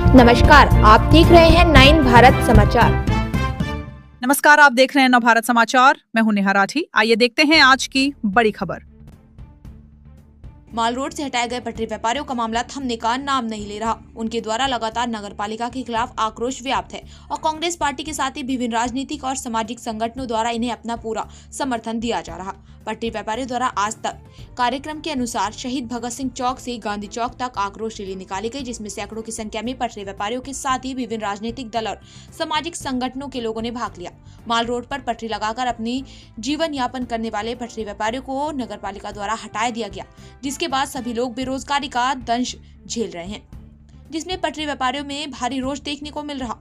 नमस्कार, आप देख रहे हैं 9 भारत समाचार। नमस्कार, आप देख रहे हैं 9 भारत समाचार। मैं हूं नेहा राठी। आइए देखते हैं आज की बड़ी खबर। माल रोड से हटाए गए पटरी व्यापारियों का मामला थमने का नाम नहीं ले रहा। उनके द्वारा लगातार नगरपालिका के खिलाफ आक्रोश व्याप्त है और कांग्रेस पार्टी के साथ ही विभिन्न राजनीतिक और सामाजिक संगठनों द्वारा इन्हें अपना पूरा समर्थन दिया जा रहा। पटरी व्यापारियों द्वारा आज तक कार्यक्रम के अनुसार शहीद भगत सिंह चौक से गांधी चौक तक आक्रोश रैली निकाली गई, जिसमें सैकड़ों की संख्या में पटरी व्यापारियों के साथ ही विभिन्न राजनीतिक दल और सामाजिक संगठनों के लोगों ने भाग लिया। माल रोड पर पटरी लगाकर अपनी जीवन यापन करने वाले पटरी व्यापारियों को नगरपालिका द्वारा हटा दिया गया, जिसके बाद सभी लोग बेरोजगारी का दंश झेल रहे हैं, जिसमें पटरी व्यापारियों में भारी रोष देखने को मिल रहा।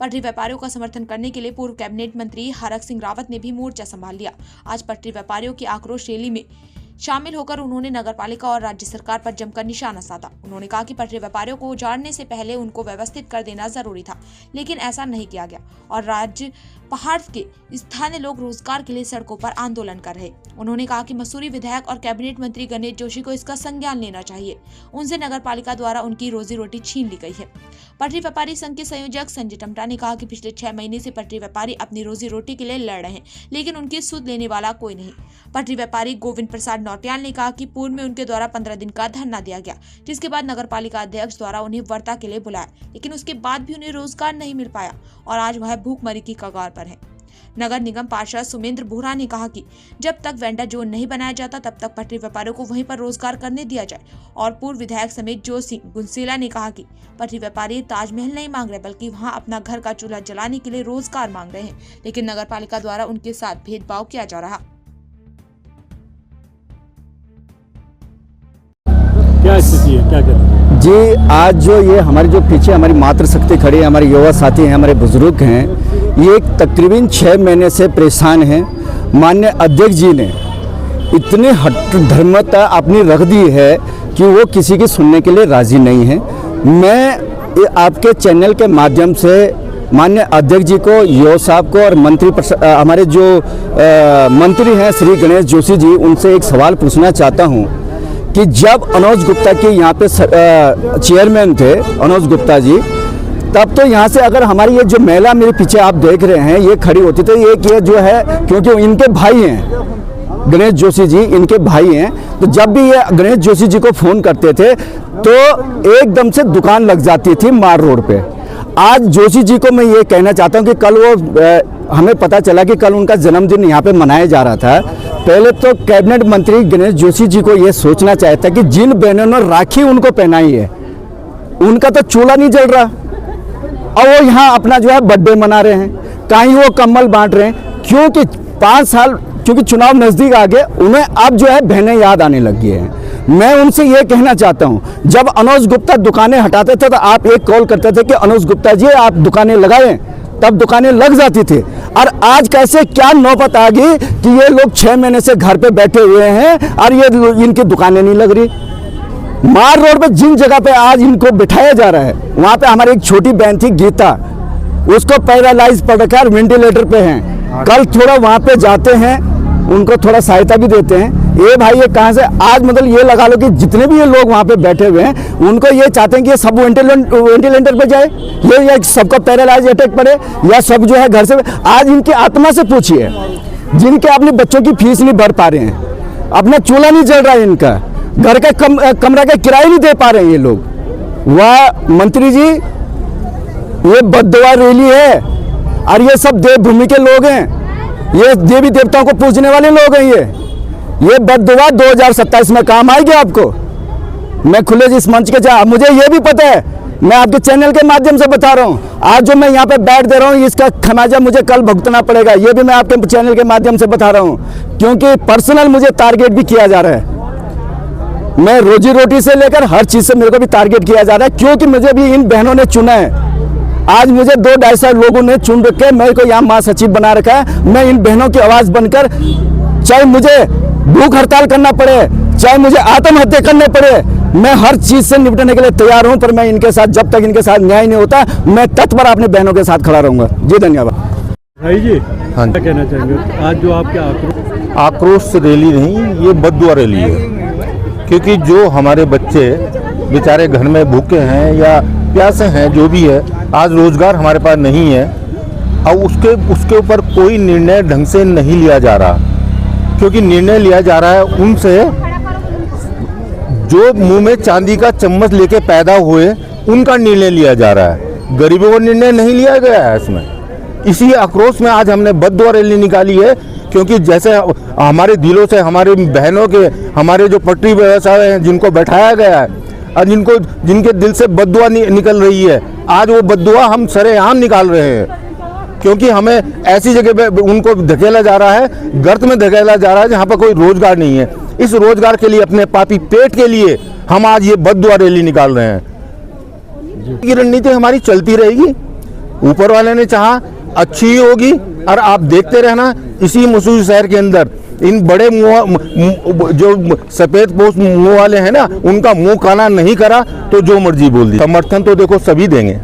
पटरी व्यापारियों का समर्थन करने के लिए पूर्व कैबिनेट मंत्री हरक सिंह रावत ने भी मोर्चा संभाल लिया। आज पटरी व्यापारियों की आक्रोश रैली में शामिल होकर उन्होंने नगरपालिका और राज्य सरकार पर जमकर निशाना साधा। उन्होंने कहा कि पटरी व्यापारियों को उजाड़ने से पहले उनको व्यवस्थित कर देना जरूरी था, लेकिन ऐसा नहीं किया गया और राज्य पहाड़ के स्थानीय लोग रोजगार के लिए सड़कों पर आंदोलन कर रहे। उन्होंने कहा कि मसूरी विधायक और कैबिनेट मंत्री गणेश जोशी को इसका संज्ञान लेना चाहिए। उनसे नगरपालिका द्वारा उनकी रोजी रोटी छीन ली गई है। पटरी व्यापारी संघ के संयोजक संजय टमटा ने कहा कि पिछले 6 महीने से पटरी व्यापारी अपनी रोजी रोटी के लिए लड़ रहे हैं, लेकिन उनकी सुध लेने वाला कोई नहीं। पटरी व्यापारी गोविंद प्रसाद नौटियाल ने कहा कि पूर्व में उनके द्वारा 15 दिन का धरना दिया गया, जिसके बाद नगरपालिका अध्यक्ष द्वारा उन्हें वार्ता के लिए बुलाया, लेकिन उसके बाद भी उन्हें रोजगार नहीं मिल पाया और आज वह भूखमरी की कगार पर है। नगर निगम पार्षद सुमेंद्र बोहरा ने कहा कि जब तक वेंडर जोन नहीं बनाया जाता तब तक पटरी व्यापारियों को वहीं पर रोजगार करने दिया जाए। और पूर्व विधायक समेत जो सिंह गुंसेला ने कहा कि पटरी व्यापारी ताजमहल नहीं मांग रहे, बल्कि वहां अपना घर का चूल्हा जलाने के लिए रोजगार मांग रहे हैं, लेकिन नगरपालिका द्वारा उनके साथ भेदभाव किया जा रहा। क्या स्थिति है, क्या करें? जी, आज जो ये हमारे जो पीछे हमारी मातृशक्ति खड़ी है, हमारे युवा साथी हैं, हमारे बुजुर्ग हैं, ये तकरीबन 6 महीने से परेशान हैं। माननीय अध्यक्ष जी ने इतनी हट धर्मता अपनी रख दी है कि वो किसी की सुनने के लिए राजी नहीं है। मैं आपके चैनल के माध्यम से माननीय अध्यक्ष जी को, यो साहब को और मंत्री हमारे जो मंत्री हैं श्री गणेश जोशी जी, उनसे एक सवाल पूछना चाहता हूँ कि जब अनुज गुप्ता के यहाँ पे चेयरमैन थे अनुज गुप्ता जी, तब तो यहाँ से अगर हमारी ये जो महिला मेरे पीछे आप देख रहे हैं ये खड़ी होती थी, ये जो है क्योंकि इनके भाई हैं गणेश जोशी जी, इनके भाई हैं, तो जब भी ये गणेश जोशी जी को फ़ोन करते थे तो एकदम से दुकान लग जाती थी मार रोड पे। आज जोशी जी को मैं ये कहना चाहता हूँ कि कल वो हमें पता चला कि कल उनका जन्मदिन यहाँ पे मनाया जा रहा था। पहले तो कैबिनेट मंत्री गणेश जोशी जी को ये सोचना चाहिए था कि जिन बहनों ने राखी उनको पहनाई है उनका तो चूल्हा नहीं जल रहा और वो यहाँ अपना जो है बर्थडे मना रहे हैं, कहीं वो कम्बल बांट रहे हैं, क्योंकि 5 साल क्योंकि चुनाव नज़दीक आ गए, उन्हें अब जो है बहनें याद आने लग गई हैं। मैं उनसे ये कहना चाहता हूँ, जब अनुज गुप्ता दुकानें हटाते थे तो आप एक कॉल करते थे कि अनुज गुप्ता जी आप दुकानें लगाएं, तब दुकानें लग जाती थी। और आज कैसे क्या नौबत आ गई कि ये लोग 6 महीने से घर पे बैठे हुए हैं और ये इनकी दुकानें नहीं लग रही। मार रोड पे जिन जगह पे आज इनको बिठाया जा रहा है, वहाँ पे हमारी एक छोटी बहन थी गीता, उसको पैरालाइज पड़ रखा है, वेंटिलेटर पे हैं। कल थोड़ा वहाँ पे जाते हैं, उनको थोड़ा सहायता भी देते हैं। ये भाई ये कहाँ से आज मतलब ये लगा लो कि जितने भी ये लोग वहाँ पे बैठे हुए हैं उनको ये चाहते हैं कि ये सब वेंटिलेटर पे जाए, ये सबको पैरालाइज अटैक पड़े या सब जो है घर से। आज इनकी आत्मा से पूछिए, जिनके अपने बच्चों की फीस नहीं भर पा रहे हैं, अपना चूल्हा नहीं जल रहा है, इनका घर का कमरा का किराया नहीं दे पा रहे हैं ये लोग। वाह मंत्री जी, ये बददुआ रैली है और ये सब देवभूमि के लोग हैं, ये देवी देवताओं को पूजने वाले लोग हैं। ये बददुआ 2027 में काम आएगी आपको। मैं खुले इस मंच के मुझे ये भी पता है, मैं आपके चैनल के माध्यम से बता रहा हूँ, आज जो मैं यहाँ पे बैठ दे रहा हूँ इसका खमियाजा मुझे कल भुगतना पड़ेगा। ये भी मैं आपके चैनल के माध्यम से बता रहा हूँ, क्योंकि पर्सनल मुझे टारगेट भी किया जा रहा है। मैं रोजी रोटी से लेकर हर चीज़ से मेरे को भी टारगेट किया जा रहा है, क्योंकि मुझे भी इन बहनों ने चुना है। आज मुझे 2-2.5 लोगों ने चुन रखे, मेरे को यहाँ महासचिव बना रखा है। मैं इन बहनों की आवाज़ बनकर, चाहे मुझे भूख हड़ताल करना पड़े, चाहे मुझे आत्महत्या करने पड़े, मैं हर चीज़ से निपटने के लिए तैयार हूँ। पर मैं इनके साथ, जब तक इनके साथ न्याय नहीं होता, मैं तत्पर अपने बहनों के साथ खड़ा रहूँगा। जी धन्यवाद। भाई जी, हाँ, क्या कहना चाहेंगे? आज जो आपके आक्रोश रैली नहीं, ये बददुआ रैली है। क्योंकि जो हमारे बच्चे बेचारे घर में भूखे हैं या प्यासे हैं जो भी है, आज रोजगार हमारे पास नहीं है और उसके ऊपर कोई निर्णय ढंग से नहीं लिया जा रहा, क्योंकि निर्णय लिया जा रहा है उनसे जो मुंह में चांदी का चम्मच लेके पैदा हुए, उनका निर्णय लिया जा रहा है। गरीबों का निर्णय नहीं लिया गया है इसमें। इसी आक्रोश में आज हमने बद्दुआ रैली निकाली है, क्योंकि जैसे हमारे दिलों से हमारे बहनों के, हमारे जो पटरी व्यवसाय हैं जिनको बैठाया गया है और जिनके दिल से बद्दुआ निकल रही है, आज वो बद्दुआ हम सरेआम निकाल रहे हैं, क्योंकि हमें ऐसी जगह पे उनको धकेला जा रहा है, गर्त में धकेला जा रहा है जहाँ पर कोई रोजगार नहीं है। इस रोजगार के लिए, अपने पापी पेट के लिए हम आज ये बद्दुआ रैली निकाल रहे हैं। ये रणनीति हमारी चलती रहेगी, ऊपर वाले ने चाहा अच्छी ही होगी। और आप देखते रहना, इसी मसूरी शहर के अंदर इन बड़े मुंह जो सफेद पोस्ट मुंह वाले हैं ना, उनका मुंह काला नहीं करा तो जो मर्जी बोल दी। समर्थन तो देखो सभी देंगे,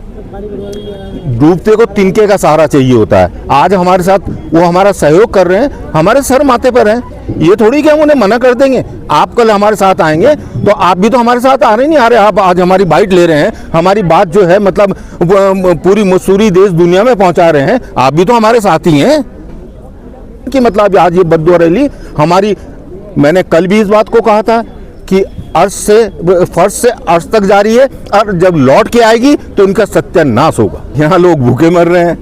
डूबते को तिनके का सहारा चाहिए होता है। आज हमारे साथ वो हमारा सहयोग कर रहे हैं, हमारे सर माथे पर हैं, ये थोड़ी कि हम उन्हें मना कर देंगे। आप कल हमारे साथ आएंगे तो आप भी तो हमारे साथ आ रहे नहीं आ रहे, आप आज हमारी बाइट ले रहे हैं, हमारी बात जो है मतलब पूरी मसूरी देश दुनिया में पहुंचा रहे हैं, आप भी तो हमारे साथ ही हैं। कि मतलब आज ये बद्दुआ रैली हमारी, मैंने कल भी इस बात को कहा था कि फर्श से अर्श तक जारी है, और जब लौट के आएगी तो इनका सत्यानाश होगा। यहाँ लोग भूखे मर रहे हैं,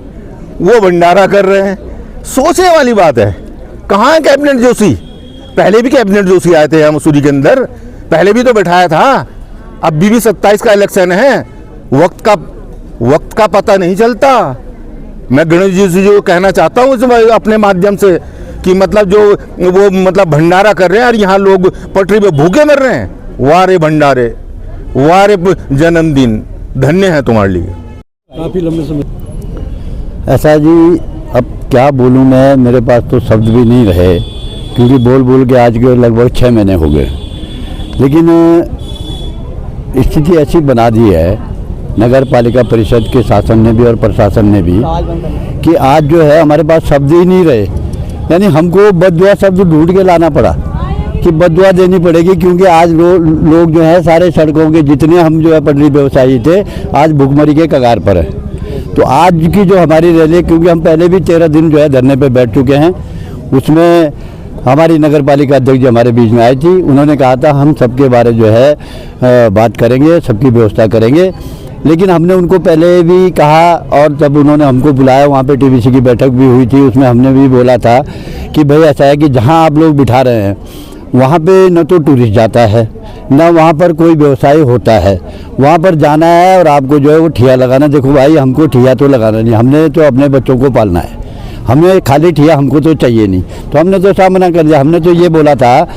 वो भंडारा कर रहे हैं, सोचने वाली बात है। कहाँ है कैबिनेट जोशी? पहले भी कैबिनेट जोशी आए थे यहाँ मसूरी के अंदर, पहले भी तो बैठाया था। अब भी 27 का इलेक्शन है, वक्त का पता नहीं चलता। मैं गणेश जी से जो कहना चाहता हूँ अपने माध्यम से कि मतलब जो वो मतलब भंडारा कर रहे हैं और यहाँ लोग पटरी पे भूखे मर रहे हैं, वाह रे भंडारे, वाह रे जन्मदिन, धन्य है तुम्हारे लिए। काफ़ी लंबे समय ऐसा जी, अब क्या बोलूँ मैं, मेरे पास तो शब्द भी नहीं रहे, क्योंकि बोल बोल के आज के लगभग 6 महीने हो गए। लेकिन स्थिति ऐसी बना दी है नगर पालिका परिषद के शासन ने भी और प्रशासन ने भी, कि आज जो है हमारे पास शब्द ही नहीं रहे। यानी हमको बद्दुआ शब्द ढूंढ के लाना पड़ा कि बद्दुआ देनी पड़ेगी, क्योंकि आज लोग जो है सारे सड़कों के जितने हम जो है पटरी व्यवसायी थे, आज भुखमरी के कगार पर है। तो आज की जो हमारी रैली, क्योंकि हम पहले भी 13 दिन जो है धरने पे बैठ चुके हैं, उसमें हमारी नगर पालिका अध्यक्ष जी हमारे बीच में आई थी, उन्होंने कहा था हम सबके बारे जो है बात करेंगे, सबकी व्यवस्था करेंगे। लेकिन हमने उनको पहले भी कहा, और जब उन्होंने हमको बुलाया वहाँ पे टीबीसी की बैठक भी हुई थी, उसमें हमने भी बोला था कि भाई ऐसा है कि जहाँ आप लोग बिठा रहे हैं वहाँ पे न तो टूरिस्ट जाता है, न वहाँ पर कोई व्यवसाय होता है। वहाँ पर जाना है और आपको जो है वो ठिया लगाना। देखो भाई, हमको ठिया तो लगाना नहीं, हमने तो अपने बच्चों को पालना है, हमें खाली ठिया हमको तो चाहिए नहीं। तो हमने तो सामना कर दिया। हमने तो ये बोला था,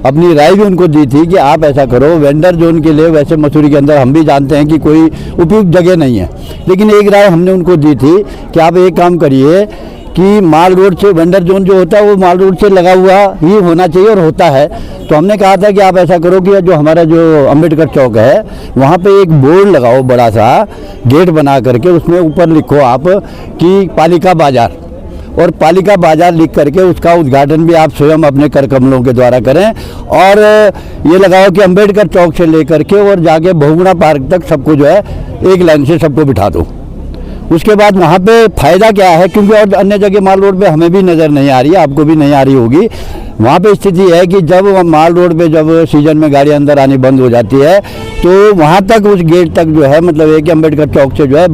अपनी राय भी उनको दी थी कि आप ऐसा करो, वेंडर जोन के लिए वैसे मसूरी के अंदर हम भी जानते हैं कि कोई उपयुक्त जगह नहीं है, लेकिन एक राय हमने उनको दी थी कि आप एक काम करिए कि माल रोड से, वेंडर जोन जो होता है वो माल रोड से लगा हुआ ही होना चाहिए, और होता है। तो हमने कहा था कि आप ऐसा करो कि जो हमारा जो अम्बेडकर चौक है वहाँ पे एक बोर्ड लगाओ, बड़ा सा गेट बना करके, उसमें ऊपर लिखो आप कि पालिका बाजार, और पालिका बाजार लिख करके उसका उद्घाटन भी आप स्वयं अपने कर कमलों के द्वारा करें। और ये लगाओ कि अम्बेडकर चौक से लेकर के और जाके बहुगुणा पार्क तक सबको जो है एक लाइन से सबको बिठा दो। उसके बाद वहाँ पे फ़ायदा क्या है, क्योंकि और अन्य जगह माल रोड पे हमें भी नज़र नहीं आ रही है, आपको भी नहीं आ रही होगी। वहाँ पे स्थिति है कि जब माल रोड पे जब सीजन में गाड़ी अंदर आनी बंद हो जाती है, तो वहाँ तक उस गेट तक जो है मतलब एक अम्बेडकर चौक से जो है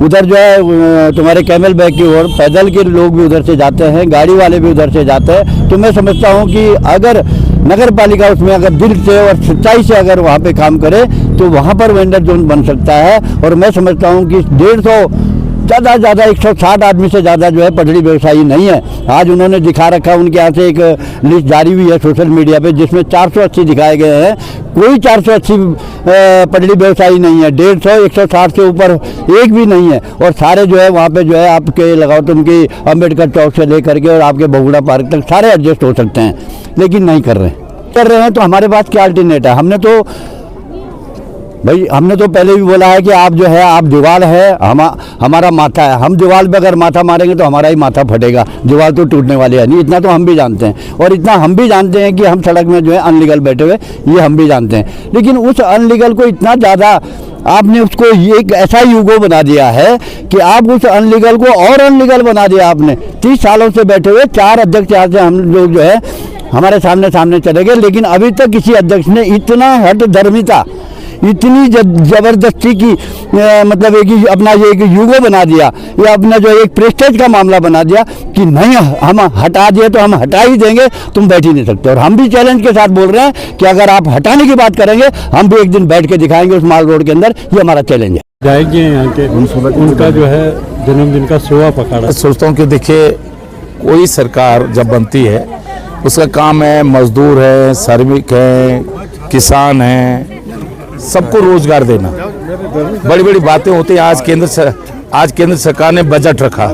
उधर जो है तुम्हारे कैमल बैग की ओर पैदल के लोग भी उधर से जाते हैं, गाड़ी वाले भी उधर से जाते हैं। तो मैं समझता हूँ कि अगर नगर पालिका उसमें अगर दिल से और सच्चाई से अगर वहाँ पे काम करे तो वहाँ पर वेंडर जोन बन सकता है। और मैं समझता हूँ कि 150 ज़्यादा 160 आदमी से ज़्यादा जो है पटरी व्यवसायी नहीं है। आज उन्होंने दिखा रखा, उनके यहाँ से एक लिस्ट जारी हुई है सोशल मीडिया पे, जिसमें 480 दिखाए गए हैं। कोई 480 पटरी व्यवसायी नहीं है, 150 160 से ऊपर एक भी नहीं है। और सारे जो है वहाँ पे जो है आपके लगाओ तुम की अम्बेडकर चौक से लेकर के और आपके बहुगुणा पार्क तक सारे एडजस्ट हो सकते हैं, लेकिन नहीं कर रहे हैं। तो हमारे पास क्या अल्टरनेट है? हमने तो पहले भी बोला है कि आप जो है, आप दीवार है, हमारा माथा है। हम दीवार पे अगर माथा मारेंगे तो हमारा ही माथा फटेगा, दीवार तो टूटने वाली है नहीं। इतना तो हम भी जानते हैं, और इतना हम भी जानते हैं कि हम सड़क में जो है अनलीगल बैठे हुए, ये हम भी जानते हैं। लेकिन उस अनलीगल को इतना ज़्यादा आपने उसको एक ऐसा युगो बना दिया है कि आप उस अनलीगल को और अनलीगल बना दिया आपने। 30 सालों से बैठे हुए 4 अध्यक्ष यहाँ से हम लोग जो है हमारे सामने चले गए, लेकिन अभी तक किसी अध्यक्ष ने इतना हट धर्मिता, इतनी जबरदस्ती की मतलब एक अपना ये एक युगो बना दिया, या अपना जो एक प्रेस्टेज का मामला बना दिया कि नहीं हम हटा दिए तो हम हटा ही देंगे, तुम बैठ ही नहीं सकते। और हम भी चैलेंज के साथ बोल रहे हैं कि अगर आप हटाने की बात करेंगे हम भी एक दिन बैठ के दिखाएंगे उस माल रोड के अंदर, ये हमारा चैलेंज है। जाएंगे यहाँ के उनका जो है जन्मदिन का सेवा पकड़ा। सोचता हूँ कि देखिए, कोई सरकार जब बनती है उसका काम है, मजदूर है, श्रमिक है, किसान है, सबको रोजगार देना। बड़ी बड़ी बातें होती हैं। आज केंद्र सरकार ने बजट रखा,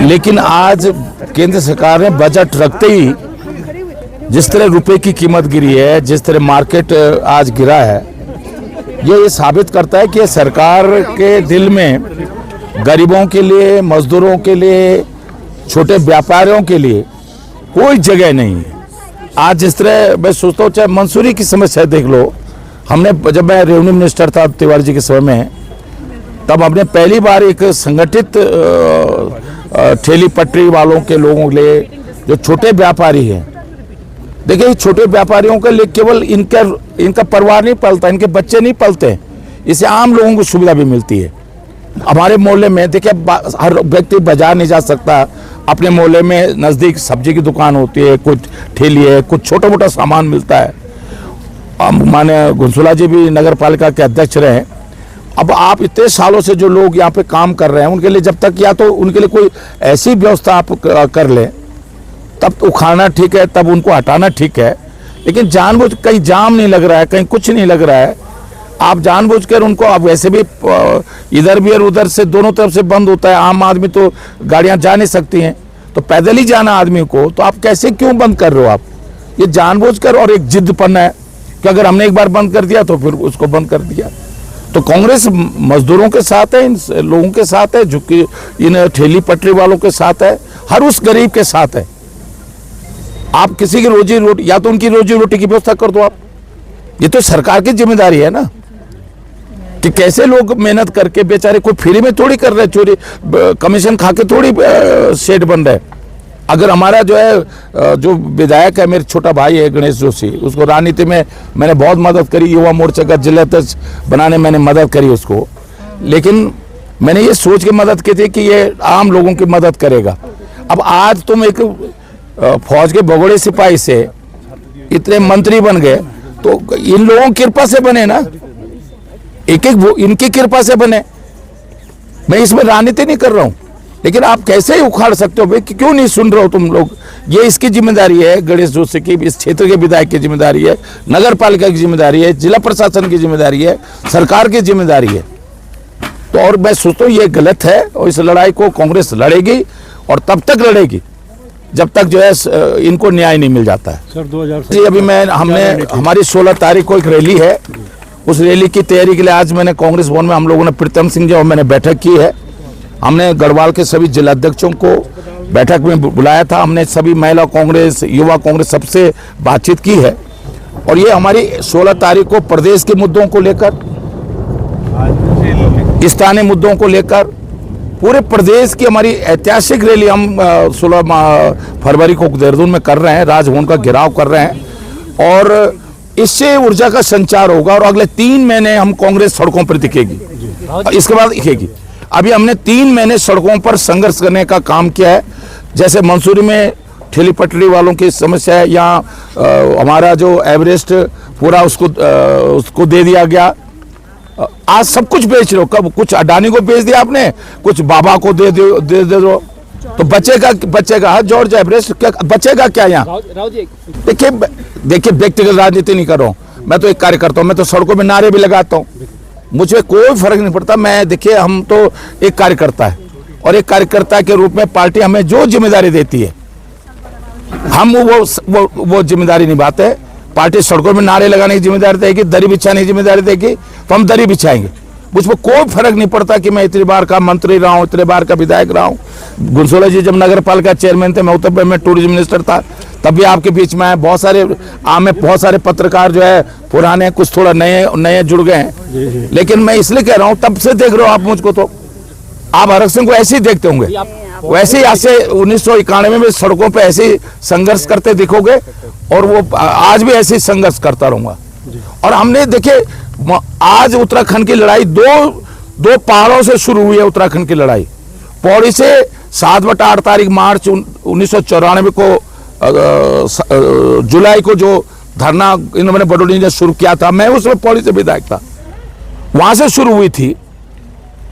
लेकिन आज केंद्र सरकार ने बजट रखते ही जिस तरह रुपए की कीमत गिरी है, जिस तरह मार्केट आज गिरा है, ये साबित करता है कि सरकार के दिल में गरीबों के लिए, मजदूरों के लिए, छोटे व्यापारियों के लिए कोई जगह नहीं है। आज जिस तरह मैं सोचता हूँ, चाहे मंसूरी की समस्या देख लो, हमने जब मैं रेवेन्यू मिनिस्टर था तिवारी जी के समय में, तब हमने पहली बार एक संगठित ठेली पटरी वालों के लोगों के लिए, जो छोटे व्यापारी हैं, देखिए छोटे व्यापारियों के लिए केवल इनका परिवार नहीं पलता, इनके बच्चे नहीं पलते, इससे आम लोगों को सुविधा भी मिलती है। हमारे मोहल्ले में देखिए, हर व्यक्ति बाजार नहीं जा सकता, अपने मोहल्ले में नज़दीक सब्जी की दुकान होती है, कुछ ठेली है, कुछ छोटा मोटा सामान मिलता है। माने घुंसुला जी भी नगर पालिका के अध्यक्ष रहे। अब आप इतने सालों से जो लोग यहाँ पे काम कर रहे हैं, उनके लिए जब तक या तो उनके लिए कोई ऐसी व्यवस्था आप कर ले, तब तो उखाड़ना ठीक है, तब उनको हटाना ठीक है, लेकिन जानबूझ कहीं जाम नहीं लग रहा है, कहीं कुछ नहीं लग रहा है, आप जानबूझकर उनको, अब वैसे भी इधर भी और उधर से दोनों तरफ से बंद होता है, आम आदमी तो गाड़ियां जा नहीं सकती हैं, तो पैदल ही जाना आदमी को, तो आप कैसे क्यों बंद कर रहे हो? आप ये जानबूझकर और एक जिद्दपना है कि अगर हमने एक बार बंद कर दिया तो फिर उसको बंद कर दिया। तो कांग्रेस मजदूरों के साथ है, इन लोगों के साथ है, जो कि इन ठेली पटरी वालों के साथ है, हर उस गरीब के साथ है। आप किसी की रोजी रोटी, या तो उनकी रोजी रोटी की व्यवस्था कर दो आप, ये तो सरकार की जिम्मेदारी है ना, कि कैसे लोग मेहनत करके बेचारे, कोई फ्री में थोड़ी कर रहे, चोरी कमीशन खा के थोड़ी सेठ बन रहे। अगर हमारा जो है जो विधायक है, मेरे छोटा भाई है गणेश जोशी, उसको राजनीति में मैंने बहुत मदद करी, युवा मोर्चा का जिला अध्यक्ष बनाने मैंने मदद करी उसको, लेकिन मैंने ये सोच के मदद की थी कि ये आम लोगों की मदद करेगा। अब आज तुम एक फौज के भगोड़े सिपाही से इतने मंत्री बन गए, तो इन लोगों की कृपा से बने ना, एक वो इनकी कृपा से बने। मैं इसमें राजनीति नहीं कर रहा हूं, लेकिन आप कैसे ही उखाड़ सकते हो भाई, कि क्यों नहीं सुन रहे हो तुम लोग? ये इसकी जिम्मेदारी है, गणेश जोशी की, इस क्षेत्र के विधायक की जिम्मेदारी है, नगर पालिका की जिम्मेदारी है, जिला प्रशासन की जिम्मेदारी है, सरकार की जिम्मेदारी है। तो और मैं सोचता हूँ ये गलत है, और इस लड़ाई को कांग्रेस लड़ेगी, और तब तक लड़ेगी जब तक जो है इनको न्याय नहीं मिल जाता है। सर 2000 जी, अभी हमने हमारी 16 तारीख को एक रैली है, उस रैली की तैयारी के लिए आज मैंने कांग्रेस भवन में हम लोगों ने प्रीतम सिंह जी और मैंने बैठक की है। हमने गढ़वाल के सभी जिलाध्यक्षों को बैठक में बुलाया था, हमने सभी महिला कांग्रेस, युवा कांग्रेस सबसे बातचीत की है, और ये हमारी 16 तारीख को प्रदेश के मुद्दों को लेकर, स्थानीय मुद्दों को लेकर पूरे प्रदेश की हमारी ऐतिहासिक रैली हम 16 फरवरी को देहरादून में कर रहे हैं, राजभवन का घेराव कर रहे हैं, और इससे ऊर्जा का संचार होगा, और अगले 3 महीने हम कांग्रेस सड़कों पर दिखेगी, इसके बाद दिखेगी। अभी हमने 3 महीने सड़कों पर संघर्ष करने का काम किया है, जैसे मंसूरी में ठेली पटरी वालों की समस्या है, यहाँ हमारा जो एवरेस्ट पूरा उसको दे दिया गया। आज सब कुछ बेच रहे हो, कब कुछ अडानी को बेच दिया आपने, कुछ बाबा को दे दो, तो बचेगा जॉर्ज एवरेस्ट, क्या बचेगा क्या यहाँ? देखिए व्यक्तिगत राजनीति नहीं कर रहा हूँ मैं, तो एक कार्यकर्ता हूँ, मैं तो सड़कों में नारे भी लगाता हूँ, मुझे कोई फर्क नहीं पड़ता। मैं देखिए, हम तो एक कार्यकर्ता है, और एक कार्यकर्ता के रूप में पार्टी हमें जो जिम्मेदारी देती है हम वो जिम्मेदारी निभाते हैं। पार्टी सड़कों में नारे लगाने की जिम्मेदारी देगी, दरी बिछाने की जिम्मेदारी देगी, तो हम दरी बिछाएंगे। मुझको कोई फर्क नहीं पड़ता कि मैं इतनी बार का मंत्री रहा हूँ, इतने बार का विधायक रहा हूँ। घुंसुला जी जब नगर पालिका चेयरमैन थे, मैं उत्तर प्रदेश में टूरिज्म मिनिस्टर था, तब भी आपके बीच में आए। बहुत सारे पत्रकार जो है पुराने, कुछ थोड़ा नए जुड़ गए हैं, लेकिन मैं इसलिए कह रहा हूँ, तब से देख रहे हो आप मुझको, तो आप हरक सिंह को ऐसे ही देखते होंगे, वैसे ही ऐसे 1991 में सड़कों पे ऐसे ही संघर्ष करते दिखोगे, और वो आज भी ऐसे ही संघर्ष करता रहूंगा। और हमने देखिए, आज उत्तराखंड की लड़ाई दो पहाड़ों से शुरू हुई है। उत्तराखंड की लड़ाई पौड़ी से 7/8 तारीख मार्च 1994 को जुलाई को जो धरना इन्होंने बडोली ने शुरू किया था, मैं उसमें पौड़ी से विधायक था, वहां से शुरू हुई थी।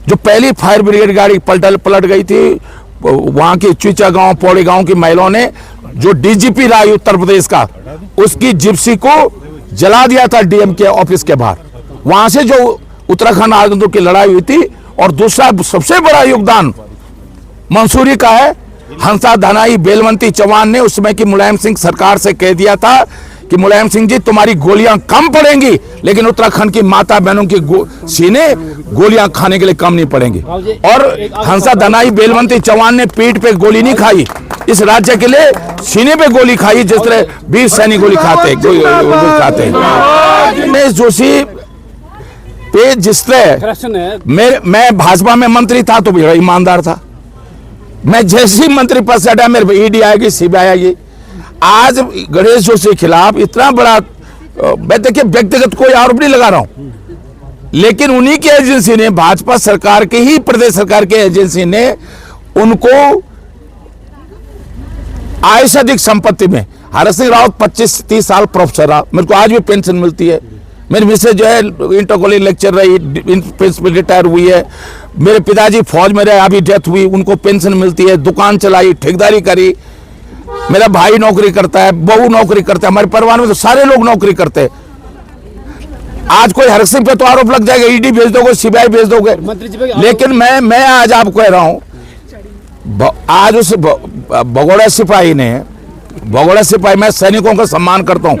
जो पहली फायर ब्रिगेड गाड़ी पलट गई थी, वहां की चुईचा गांव, पौड़ी गांव की महिलाओं ने, जो डीजीपी रहा उत्तर प्रदेश का, उसकी जिप्सी को जला दिया था डीएम के ऑफिस के बाहर। वहां से जो उत्तराखंड आंदोलन की लड़ाई हुई थी। और दूसरा सबसे बड़ा योगदान मंसूरी का है। हंसा धनाई बेलवंती चौहान ने उस समय की मुलायम सिंह सरकार से कह दिया था कि मुलायम सिंह जी, तुम्हारी गोलियां कम पड़ेंगी, लेकिन उत्तराखंड की माता बहनों की सीने गोलियां खाने के लिए कम नहीं पड़ेंगी। और हंसा धनाई बेलवंती चौहान ने पीठ पे गोली नहीं खाई, इस राज्य के लिए सीने पे गोली खाई, जिस तरह वीर सैनिक गोली खाते हैं। जोशी पे जिस तरह मैं भाजपा में मंत्री था तो बड़ा ईमानदार था। मैं जैसी मंत्री पद से हटा, मेरे पे ईडी आएगी, सीबीआई आएगी। आज गणेश जोशी के खिलाफ इतना बड़ा, मैं देखिए व्यक्तिगत कोई आरोप नहीं लगा रहा हूं, लेकिन उन्हीं की एजेंसी ने, भाजपा सरकार के ही प्रदेश सरकार की एजेंसी ने उनको आय से अधिक संपत्ति में, हरक सिंह रावत 25-30 साल प्रोफेसर रहा, मेरे को आज भी पेंशन मिलती है। मेरी मिसेज जो है इंटर कॉलेज लेक्चर रही, प्रिंसिपल रिटायर हुई है। मेरे पिताजी फौज में रहे, अभी डेथ हुई, उनको पेंशन मिलती है। दुकान चलाई, ठेकेदारी करी। मेरा भाई नौकरी करता है, बहू नौकरी करता है, हमारे परिवार में तो सारे लोग नौकरी करते हैं। आज कोई हरक सिंह पे तो आरोप लग जाएगा, ईडी भेज दोगे, सीबीआई भेज दोगे, लेकिन मैं आज आपको कह रहा हूं, आज उस भगोड़ा सिपाही, मैं सैनिकों का सम्मान करता हूं,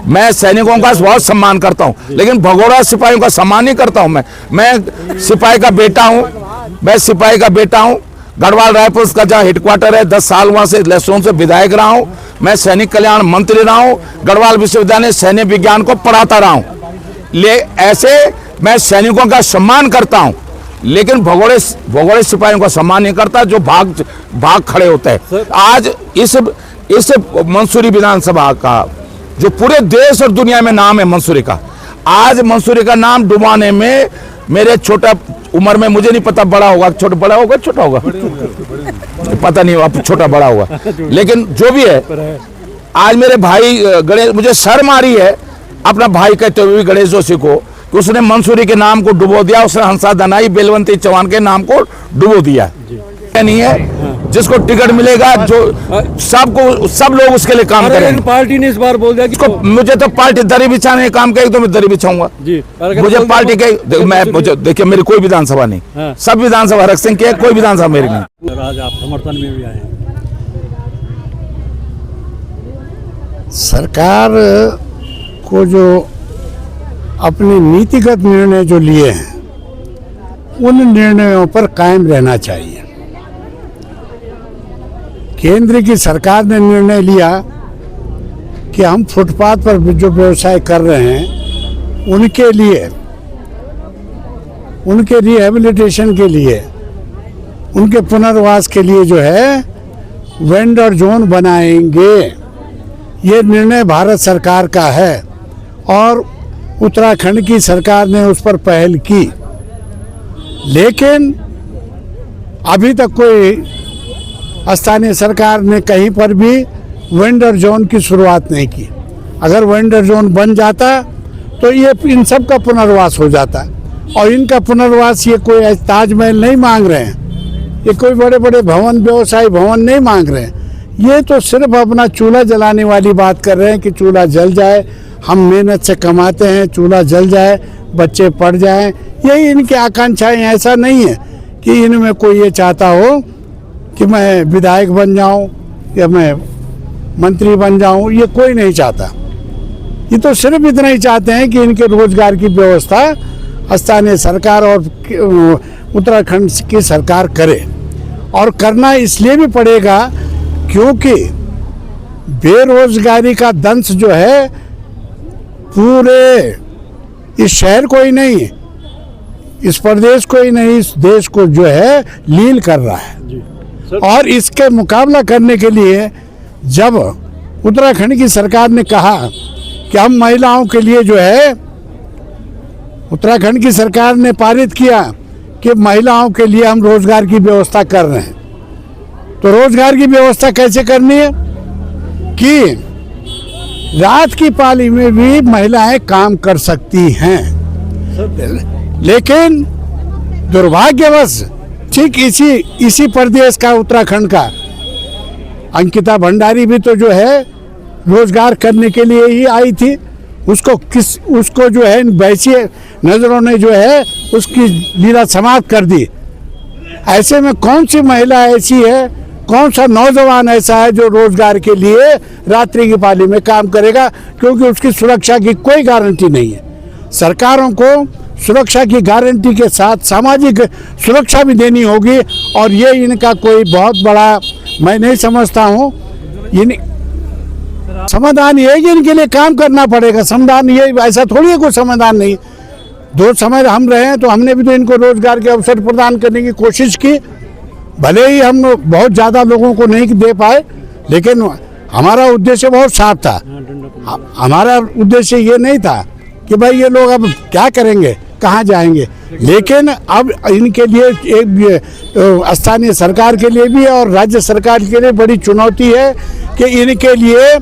मैं सैनिकों का बहुत सम्मान करता हूं, लेकिन भगोड़ा सिपाहियों का सम्मान नहीं करता हूं। मैं सिपाही का बेटा हूं, गढ़वाल रायपुर का जहां हेडक्वार्टर है, 10 साल वहां से लहसुन से विधायक रहा हूं। मैं सैनिक कल्याण मंत्री रहा हूं, गढ़वाल विश्वविद्यालय सैन्य विज्ञान को पढ़ाता रहा हूं। ऐसे मैं सैनिकों का सम्मान करता हूं, लेकिन भगोड़े सिपाहियों का सम्मान नहीं करता जो भाग खड़े होते हैं। आज इस मंसूरी विधानसभा का जो पूरे देश और दुनिया में नाम है मंसूरी का, आज मंसूरी का नाम डुबाने में मेरे छोटा उम्र में, मुझे नहीं पता बड़ा होगा छोटा होगा पता नहीं, अब छोटा बड़ा होगा, लेकिन जो भी है, आज मेरे भाई गणेश, मुझे शर्म आ रही है अपना भाई कहते हुए गणेश जोशी को कि उसने मंसूरी के नाम को डुबो दिया, उसने हंसा धनाई बेलवंती चौहान के नाम को डुबो दिया। नहीं है, जिसको टिकट मिलेगा, जो सब लोग उसके लिए काम करेंगे। पार्टी ने इस बार बोल दिया कि मुझे तो पार्टी दरी बिछाने काम करेगी तो मैं दरी बिछाऊंगा। मुझे पार्टी के मुझे देखिए, मेरी कोई विधानसभा नहीं, सब विधानसभा हरक सिंह की है, कोई विधानसभा मेरी नहीं। आज आप समर्थन में भी आए हैं। सरकार को जो अपने नीतिगत निर्णय जो लिए हैं, उन निर्णयों पर कायम रहना चाहिए। केंद्र की सरकार ने निर्णय लिया कि हम फुटपाथ पर जो व्यवसाय कर रहे हैं, उनके रिहेबिलिटेशन के लिए, उनके पुनर्वास के लिए जो है वेंडर जोन बनाएंगे। ये निर्णय भारत सरकार का है और उत्तराखंड की सरकार ने उस पर पहल की, लेकिन अभी तक कोई स्थानीय सरकार ने कहीं पर भी वेंडर जोन की शुरुआत नहीं की। अगर वेंडर जोन बन जाता तो ये इन सब का पुनर्वास हो जाता, और इनका पुनर्वास ये कोई ताजमहल नहीं मांग रहे हैं, ये कोई बड़े बड़े भवन, व्यवसायी भवन नहीं मांग रहे हैं। ये तो सिर्फ अपना चूल्हा जलाने वाली बात कर रहे हैं कि चूल्हा जल जाए, हम मेहनत से कमाते हैं, चूल्हा जल जाए, बच्चे पढ़ जाएं, यही इनकी आकांक्षाएं। ऐसा नहीं है कि इनमें कोई ये चाहता हो कि मैं विधायक बन जाऊं या मैं मंत्री बन जाऊं, ये कोई नहीं चाहता। ये तो सिर्फ इतना ही चाहते हैं कि इनके रोजगार की व्यवस्था स्थानीय सरकार और उत्तराखंड की सरकार करे, और करना इसलिए भी पड़ेगा क्योंकि बेरोजगारी का दंश जो है पूरे इस शहर को ही नहीं, इस प्रदेश को ही नहीं, इस देश को जो है लील कर रहा है। और इसके मुकाबला करने के लिए जब उत्तराखंड की सरकार ने कहा कि हम महिलाओं के लिए जो है, उत्तराखंड की सरकार ने पारित किया कि महिलाओं के लिए हम रोजगार की व्यवस्था कर रहे हैं। तो रोजगार की व्यवस्था कैसे करनी है कि रात की पाली में भी महिलाएं काम कर सकती हैं। लेकिन दुर्भाग्यवश ठीक इसी प्रदेश का, उत्तराखंड का अंकिता भंडारी भी तो जो है रोजगार करने के लिए ही आई थी। उसको जो है वैसी नजरों ने जो है उसकी लीला समाप्त कर दी। ऐसे में कौन सी महिला ऐसी है, कौन सा नौजवान ऐसा है जो रोजगार के लिए रात्रि की पाली में काम करेगा, क्योंकि उसकी सुरक्षा की कोई गारंटी नहीं है। सरकारों को सुरक्षा की गारंटी के साथ सामाजिक सुरक्षा भी देनी होगी, और ये इनका कोई बहुत बड़ा मैं नहीं समझता हूँ। समाधान ये है कि इनके लिए काम करना पड़ेगा। समाधान ये ऐसा थोड़ी है, कोई समाधान नहीं। दो समय हम रहे हैं तो हमने भी तो इनको रोजगार के अवसर प्रदान करने की कोशिश की, भले ही हम बहुत ज़्यादा लोगों को नहीं दे पाए, लेकिन हमारा उद्देश्य बहुत साफ था। हमारा उद्देश्य ये नहीं था कि भाई ये लोग अब क्या करेंगे, कहाँ जाएंगे। लेकिन अब इनके लिए एक स्थानीय सरकार के लिए भी और राज्य सरकार के लिए बड़ी चुनौती है कि इनके लिए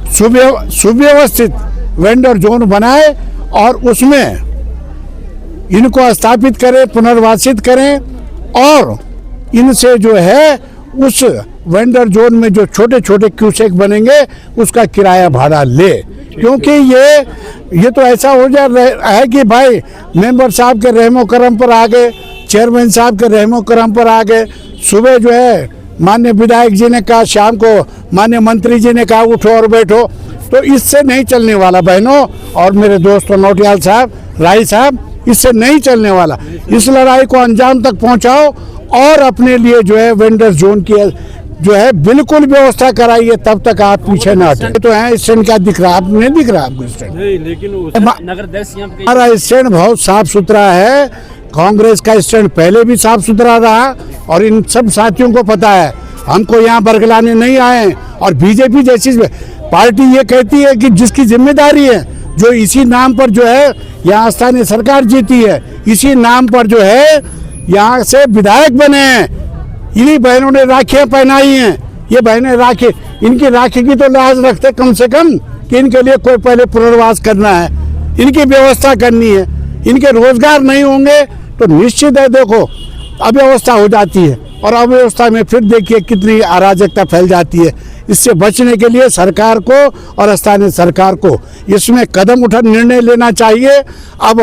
सुव्यवस्थित वेंडर जोन बनाए और उसमें इनको स्थापित करें, पुनर्वासित करें, और इनसे जो है उस वेंडर जोन में जो छोटे छोटे क्यूसेक बनेंगे उसका किराया भाड़ा ले। क्योंकि ये तो ऐसा हो जा रहा है कि भाई मेंबर साहब के रहमो करम पर आ गए, चेयरमैन साहब के रहमो करम पर आ गए। सुबह जो है माननीय विधायक जी ने कहा, शाम को माननीय मंत्री जी ने कहा उठो और बैठो। तो इससे नहीं चलने वाला बहनों और मेरे दोस्तों, नौटियाल साहब, राय साहब, इससे नहीं चलने वाला। इस लड़ाई को अंजाम तक पहुंचाओ और अपने लिए जो है वेंडर जोन की जो है बिल्कुल व्यवस्था कराइए, तब तक आप पीछे न हटें। तो है स्टैंड क्या दिख रहा है, आप नहीं दिख रहा आपको स्टैंड? नहीं, लेकिन हमारा स्टैंड बहुत साफ सुथरा है। कांग्रेस का स्टैंड पहले भी साफ सुथरा रहा और इन सब साथियों को पता है। हमको यहाँ बरगलाने नहीं आए। और बीजेपी जैसी पार्टी ये कहती है कि जिसकी जिम्मेदारी है, जो इसी नाम पर जो है यहाँ स्थानीय सरकार जीती है, इसी नाम पर जो है यहाँ से विधायक बने हैं, इन्हीं बहनों ने राखियाँ पहनाई हैं। ये बहनें राखी, इनकी राखी की तो लाज रखते कम से कम कि इनके लिए कोई पहले पुनर्वास करना है, इनकी व्यवस्था करनी है। इनके रोजगार नहीं होंगे तो निश्चित है देखो अव्यवस्था हो जाती है, और अव्यवस्था में फिर देखिए कितनी अराजकता फैल जाती है। इससे बचने के लिए सरकार को और स्थानीय सरकार को इसमें कदम उठा निर्णय लेना चाहिए। अब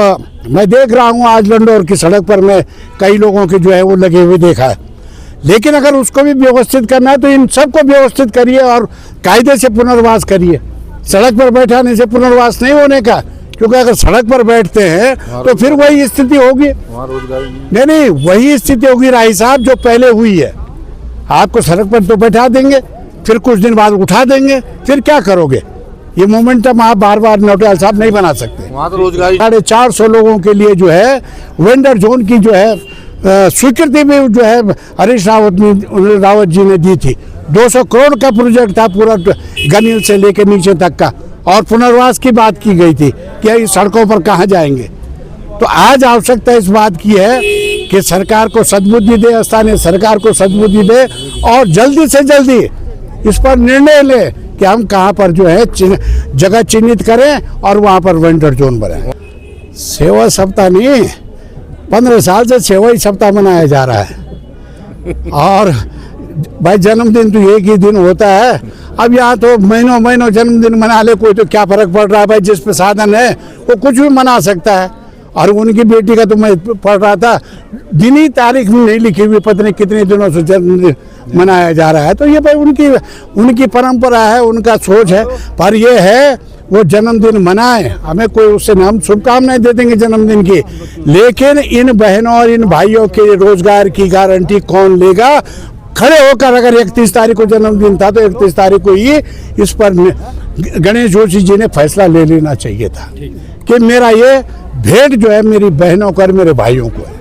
मैं देख रहा हूँ आज लंडौर की सड़क पर मैं कई लोगों के जो है वो लगे हुए देखा है। लेकिन अगर उसको भी व्यवस्थित करना है तो इन सबको व्यवस्थित करिए और कायदे से पुनर्वास करिए। सड़क पर बैठाने से पुनर्वास नहीं होने का, क्योंकि अगर सड़क पर बैठते हैं तो फिर वही स्थिति होगी। नहीं, वही स्थिति होगी राही साहब जो पहले हुई है। आपको सड़क पर तो बैठा देंगे, फिर कुछ दिन बाद उठा देंगे, फिर क्या करोगे? ये मोमेंटम आप बार बार नौटियाल साहब नहीं बना सकते। 450 लोगों के लिए जो है वेंडर जोन की जो है स्वीकृति भी जो है हरीश रावत जी ने दी थी। 200 करोड़ का प्रोजेक्ट था पूरा गनील से लेकर नीचे तक का, और पुनर्वास की बात की गई थी कि इस सड़कों पर कहाँ जाएंगे। तो आज आवश्यकता इस बात की है कि सरकार को सद्बुद्धि दे, स्थानीय सरकार को सद्बुद्धि दे और जल्दी से जल्दी इस पर निर्णय ले कि हम कहाँ पर जो है जगह चिन्हित करें और वहाँ पर वेंडर जोन बनाएं। सेवा सप्ताह नहीं, 15 साल से सेवा ही सप्ताह मनाया जा रहा है। और भाई जन्मदिन तो एक ही दिन होता है। अब यहाँ तो महीनों महीनों जन्मदिन मना ले, कोई तो क्या फर्क पड़ रहा है भाई, जिस पे साधन है वो कुछ भी मना सकता है। और उनकी बेटी का तो मैं पढ़ रहा था, दिन ही तारीख में नहीं लिखी हुई, पता नहीं कितने दिनों से जन्मदिन मनाया जा रहा है। तो ये भाई उनकी परंपरा है, उनका सोच है, पर ये है वो जन्मदिन मनाए, हमें कोई उससे हम शुभकामनाएं दे देंगे जन्मदिन की। लेकिन इन बहनों और इन भाइयों के रोजगार की गारंटी कौन लेगा? खड़े होकर, अगर 31 तारीख को जन्मदिन था तो 31 तारीख को ही इस पर गणेश जोशी जी ने फैसला ले लेना चाहिए था कि मेरा ये भेंट जो है मेरी बहनों को और मेरे भाइयों को है।